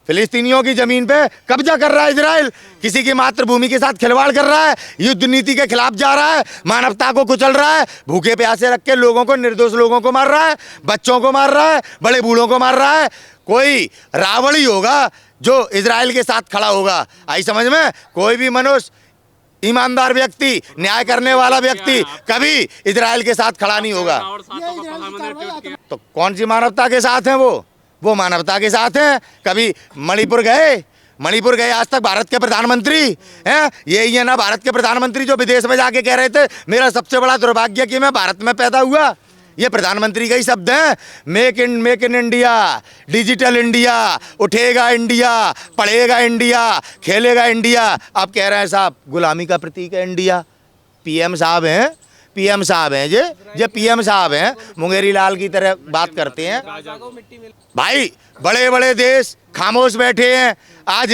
फिलिस्तीनियों की जमीन पे कब्जा कर रहा है इजराइल, किसी की मातृभूमि के साथ खिलवाड़ कर रहा है, युद्ध नीति के खिलाफ जा रहा है, मानवता को कुचल रहा है, भूखे प्यासे रख के लोगों को, निर्दोष लोगों को मार रहा है, बच्चों को मार रहा है, बड़े बूढ़ों को मार रहा है। कोई रावण ही होगा जो इजराइल के साथ खड़ा होगा। आई समझ में? कोई भी मनुष्य, ईमानदार व्यक्ति, न्याय करने वाला व्यक्ति कभी इजराइल के साथ खड़ा नहीं होगा। तो कौन सी मानवता के साथ हैं वो मानवता के साथ हैं। कभी मणिपुर गए आज तक भारत के प्रधानमंत्री हैं? यही है ना भारत के प्रधानमंत्री जो विदेश में जाके कह रहे थे मेरा सबसे बड़ा दुर्भाग्य कि मैं भारत में पैदा हुआ। ये प्रधानमंत्री के ही शब्द हैं। Make in India, digital India, उठेगा इंडिया, पढ़ेगा इंडिया, खेलेगा इंडिया। अब कह रहे हैं साहब गुलामी का प्रतीक है इंडिया। पीएम साहब हैं ये पीएम साहब हैं, मुंगेरी लाल की तरह बात करते हैं। भाई बड़े बड़े देश खामोश बैठे हैं। आज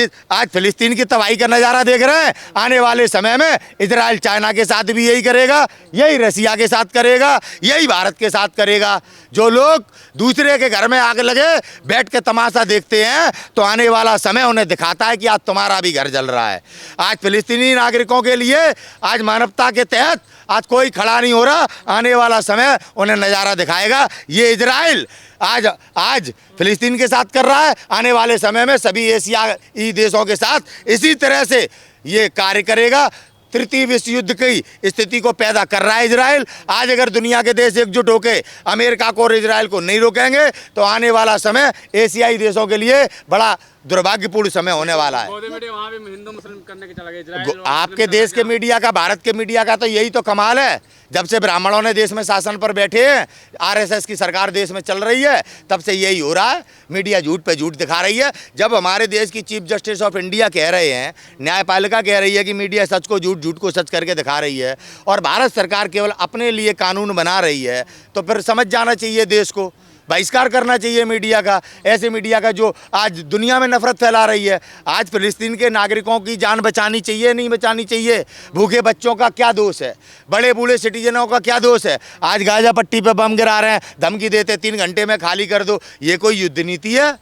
फिलिस्तीन की तबाही का नज़ारा देख रहे हैं। आने वाले समय में इजराइल चाइना के साथ भी यही करेगा, यही रसिया के साथ करेगा, यही भारत के साथ करेगा। जो लोग दूसरे के घर में आग लगे बैठ के तमाशा देखते हैं तो आने वाला समय उन्हें दिखाता है कि आज तुम्हारा भी घर जल रहा है। आज फिलिस्तीनी नागरिकों के लिए आज मानवता के तहत आज कोई खड़ा नहीं हो रहा। आने वाला समय उन्हें नज़ारा दिखाएगा। ये इजराइल आज फिलिस्तीन के साथ कर रहा है, आने वाले समय में सभी एशियाई देशों के साथ इसी तरह से ये कार्य करेगा। तृतीय विश्व युद्ध की स्थिति को पैदा कर रहा है इजराइल। आज अगर दुनिया के देश एकजुट होकर अमेरिका को और इजराइल को नहीं रोकेंगे तो आने वाला समय एशियाई देशों के लिए बड़ा दुर्भाग्यपूर्ण समय होने वाला है। वहाँ भी हिंदू मुस्लिम करने के चला गया आपके देश के मीडिया का, भारत के मीडिया का तो यही तो कमाल है। जब से ब्राह्मणों ने देश में शासन पर बैठे हैं, आरएसएस की सरकार देश में चल रही है, तब से यही हो रहा है। मीडिया झूठ पे झूठ दिखा रही है। जब हमारे देश की चीफ जस्टिस ऑफ इंडिया कह रहे हैं, न्यायपालिका कह रही है कि मीडिया सच को झूठ, झूठ को सच करके दिखा रही है, और भारत सरकार केवल अपने लिए कानून बना रही है, तो फिर समझ जाना चाहिए देश को, बहिष्कार करना चाहिए मीडिया का, ऐसे मीडिया का जो आज दुनिया में नफरत फैला रही है। आज फिलिस्तीन के नागरिकों की जान बचानी चाहिए, नहीं बचानी चाहिए? भूखे बच्चों का क्या दोष है? बड़े बूढ़े सिटीजनों का क्या दोष है? आज गाजा पट्टी पे बम गिरा रहे हैं, धमकी देते 3 घंटे में खाली कर दो। ये कोई युद्ध नीति है?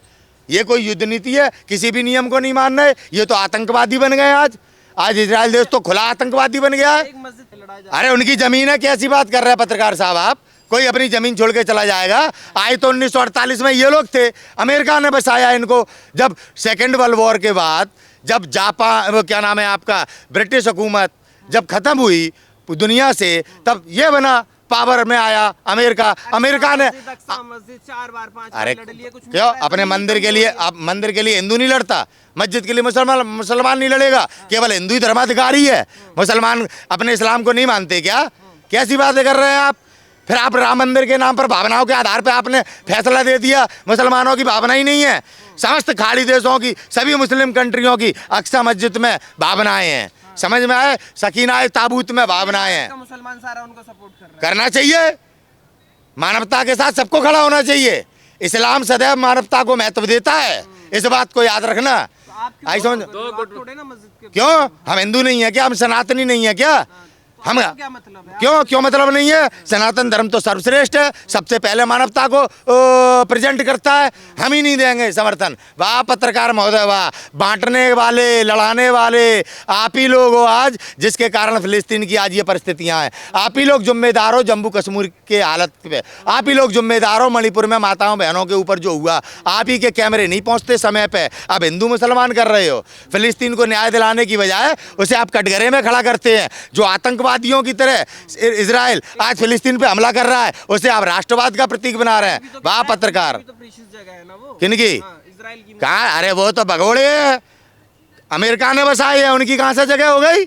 ये कोई युद्ध नीति है? किसी भी नियम को नहीं मान रहे। ये तो आतंकवादी बन गए। आज इजराइल देश तो खुला आतंकवादी बन गया है। अरे उनकी जमीन है, कैसी बात कर रहे हैं पत्रकार साहब आप? कोई अपनी जमीन छोड़ के चला जाएगा? आए तो 1948 में ये लोग थे, अमेरिका ने बसाया इनको। जब सेकेंड वर्ल्ड वॉर के बाद जब जापान, वो क्या नाम है आपका, ब्रिटिश हुकूमत जब खत्म हुई दुनिया से, तब ये बना, पावर में आया अमेरिका। अमेरिका ने अरे क्यों अपने मंदिर के लिए, आप मंदिर के लिए हिंदू नहीं लड़ता, मस्जिद के लिए मुसलमान नहीं लड़ेगा? केवल हिंदू ही धर्माधिकारी है, मुसलमान अपने इस्लाम को नहीं मानते क्या? कैसी बातें कर रहे हैं आप? फिर आप राम मंदिर के नाम पर भावनाओं के आधार पर आपने फैसला दे दिया। मुसलमानों की भावना ही नहीं है, समस्त खाड़ी देशों की, सभी मुस्लिम कंट्रियों की अक्सा मस्जिद में भावनाएं हैं। समझ में आए? सकीना ताबूत में भावनाएं हैं। मुसलमान सारा उनको सपोर्ट कर रहा है। करना चाहिए, मानवता के साथ सबको खड़ा होना चाहिए। इस्लाम सदैव मानवता को महत्व देता है, इस बात को याद रखना। आई समझ? क्यों हम हिंदू नहीं है क्या? हम सनातनी नहीं है क्या? हम क्या मतलब है? क्यों मतलब नहीं है? सनातन धर्म तो सर्वश्रेष्ठ है, सबसे पहले मानवता को प्रेजेंट करता है। हम ही नहीं देंगे समर्थन। वाह पत्रकार महोदय वाह, बांटने वाले, लड़ाने वाले आप ही लोग हो आज, जिसके कारण फिलिस्तीन की आज ये परिस्थितियां हैं। आप ही लोग जिम्मेदार हो जम्मू कश्मीर के हालत पे, आप ही लोग जिम्मेदार हो मणिपुर में माताओं बहनों के ऊपर जो हुआ। आप ही के कैमरे नहीं पहुंचते समय पे, अब हिंदू मुसलमान कर रहे हो। फिलिस्तीन को न्याय दिलाने की बजाय उसे आप कटघरे में खड़ा करते हैं। जो आतंकवादियों की तरह इजराइल आज फिलिस्तीन पे हमला कर रहा है, उसे आप राष्ट्रवाद का प्रतीक बना रहे हैं। वाह पत्रकार। किनकी? कहाँ? अरे वो तो भगोड़े है, अमेरिका ने बसाई है, उनकी कहाँ से जगह हो गई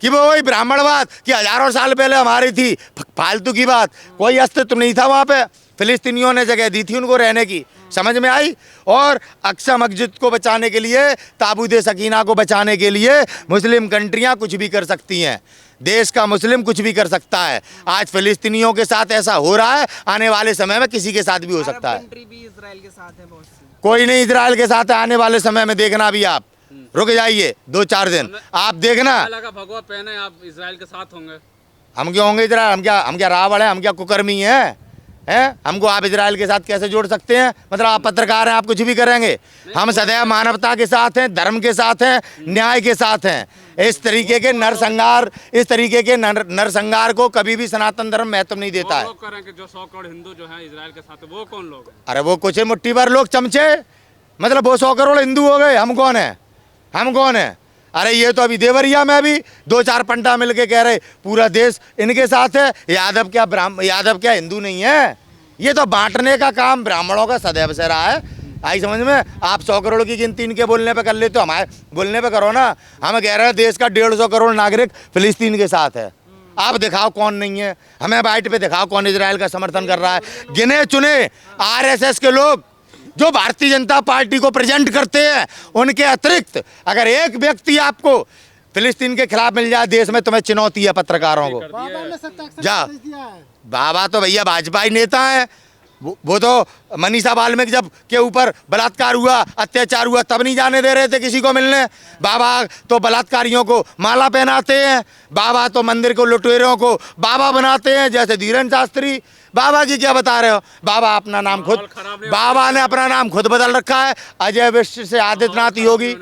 कि वो वही ब्राह्मणवाद कि हजारों साल पहले हमारी थी? फालतू की बात, कोई अस्तित्व नहीं था वहाँ पे। फिलिस्तीनियों ने जगह दी थी उनको रहने की, समझ में आई? और अक्सा मस्जिद को बचाने के लिए, ताबूत सकीना को बचाने के लिए मुस्लिम कंट्रियां कुछ भी कर सकती हैं। देश का मुस्लिम कुछ भी कर सकता है। आज फिलिस्तीनियों के साथ ऐसा हो रहा है, आने वाले समय में किसी के साथ भी हो सकता है। भी इजराइल के साथ है बहुत सी। कोई नहीं इजराइल के साथ है आने वाले समय में, देखना भी आप। रुक जाइए 2-4 दिन, आप देखना। भगवा पहने आप इजराइल के साथ होंगे? हम क्यों होंगे इजराइल? हम क्या रावण है? हम क्या कुकर्मी है? हैं? हमको आप इजराइल के साथ कैसे जोड़ सकते हैं? मतलब आप पत्रकार हैं, आप कुछ भी करेंगे। हम सदैव मानवता के साथ हैं, धर्म के साथ हैं, न्याय के साथ हैं। इस तरीके के नरसंहार को कभी भी सनातन धर्म महत्व नहीं देता है। लोग कह रहे हैं कि जो 100 करोड़ हिंदू जो हैं इजराइल के साथ, वो कौन लोग हैं? अरे वो कुछ मुट्ठी भर लोग चमचे, मतलब वो 100 करोड़ हिंदू हो गए, हम कौन है? हम कौन है? अरे ये तो अभी देवरिया में भी 2-4 पंडा मिलके कह रहे पूरा देश इनके साथ है। यादव क्या हिंदू नहीं है? ये तो बांटने का काम ब्राह्मणों का सदैव से रहा है। आई समझ में? आप 100 करोड़ की गिनती इनके बोलने पे कर लेते हो, हमारे बोलने पे करो ना। हम कह रहे हैं देश का 150 करोड़ नागरिक फिलिस्तीन के साथ है। आप दिखाओ कौन नहीं है, हमें बाइट पे दिखाओ कौन इजराइल का समर्थन कर रहा है। गिने चुने RSS के लोग जो भारतीय जनता पार्टी को प्रेजेंट करते हैं, उनके अतिरिक्त अगर एक व्यक्ति आपको फिलिस्तीन के खिलाफ मिल जाए देश में, तुम्हें चुनौती है पत्रकारों को। जा बाबा तो भैया भाजपा ही नेता है। वो तो मनीषा बाल्मीकि जब के ऊपर बलात्कार हुआ, अत्याचार हुआ, तब नहीं जाने दे रहे थे किसी को मिलने। बाबा तो बलात्कारियों को माला पहनाते हैं, बाबा तो मंदिर को लुटेरों को बाबा बनाते हैं, जैसे धीरेन्द्र शास्त्री। बाबा की क्या बता रहे हो? बाबा अपना नाम खुद, बाबा ने अपना नाम खुद बदल रखा है, अजय विश्व से आदित्यनाथ योगी।